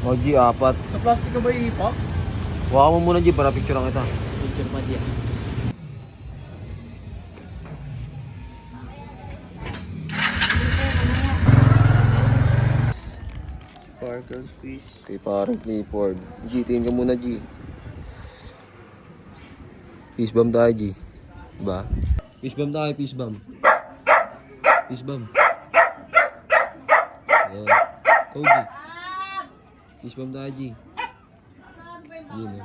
O G, 4. Sa plastic ka ba iipak? Huwag mo muna G para picture kita. Picture pa diyan. Sparkles fish. Kay parang Clifford. G, tingin ka muna G. Peace bomb tayo G. Diba? Peace bomb tayo, peace bomb. Peace bomb. Ayan. Ikaw G. Peace bomb tayo G. Yun eh.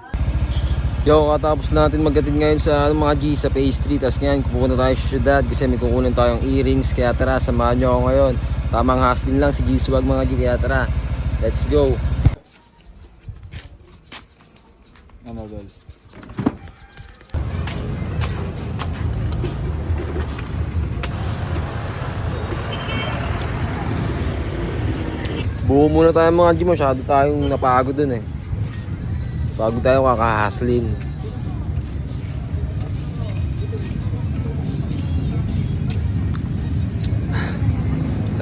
Yo, katapos natin magkatid ngayon sa mga G sa pastry. Tapos ngayon, pupunta tayo sa syudad kasi may kukunin tayong earrings. Kaya tara, samahan nyo ako ngayon. Tamang hustle lang si G-Swag mga G. Kaya tara, let's go. Ano dol? Buo muna tayo mga G. Masyado tayong napagod dun eh. Bago tayo kakahaslin.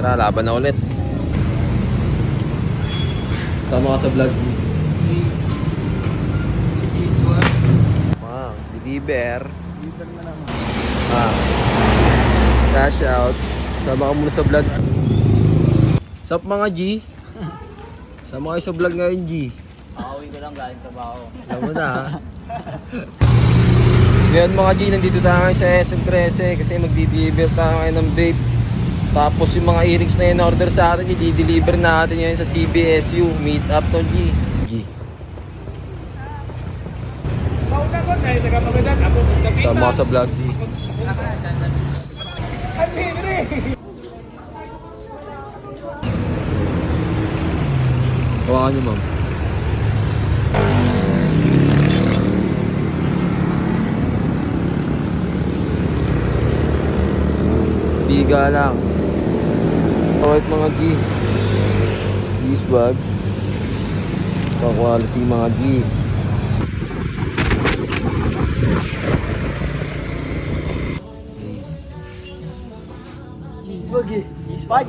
Tara, laban na ulit. Sama ka sa vlog. Si G-Swag. Wow, deliver. Deliver na naman. Cash out. Sama ka muna sa vlog. Sup mga G? Sama kayo sa vlog ngayon G. Pakawin ko lang galing trabaho. Alam mo na ha. Ngayon mga G, nandito tayo ngayon sa SM13 kasi magdi-deliver tayo ngayon ng vape. Tapos yung mga earrings na in-order sa atin, i-deliver natin ngayon sa CBSU. Meet up to G. Sama ka sa vlog G. Hawakan nyo ma'am. Biga lang. Alright mga G. G-Swag. Pa-quality mga G. G-Swag eh.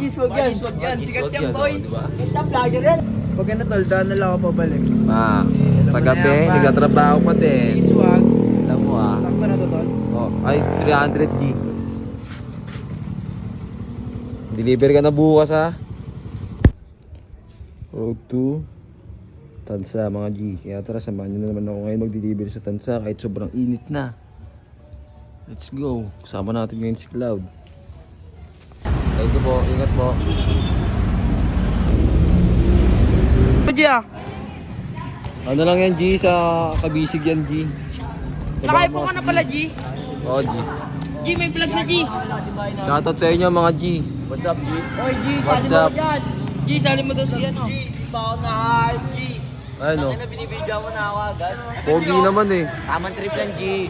G-Swag yan. G-Swag yan. Sikat yan boy. Diba? Kita vlogger yan. Pag ano tol, daan na lang ako pabalik. Sa gabi, nagkatrabaho pa din. G-Swag. Alam mo ah. Sakto na to tol. Oh, ay 300 G. Deliver ka na bukas ha. Road to Tansa mga G. Kaya tara, samahan nyo na naman ako ngayon mag-deliver sa Tansa kahit sobrang init na. Let's go. Kasama natin ngayon si Cloud. Thank you po. Ingat po. G ah. Ano lang yan G, sa Kabisig yan G. Nakaipo ka na pala, G. Oo G. G, may vlog sa G. Shoutout sa inyo mga G. What's up G? Oy, G, What's sali mo up? dyan. G, sali mo daw si ano. G, bako na ayos G. Ano? Tangina, binibidya mo na ako agad. Pogi naman eh. Tamang trip lang G.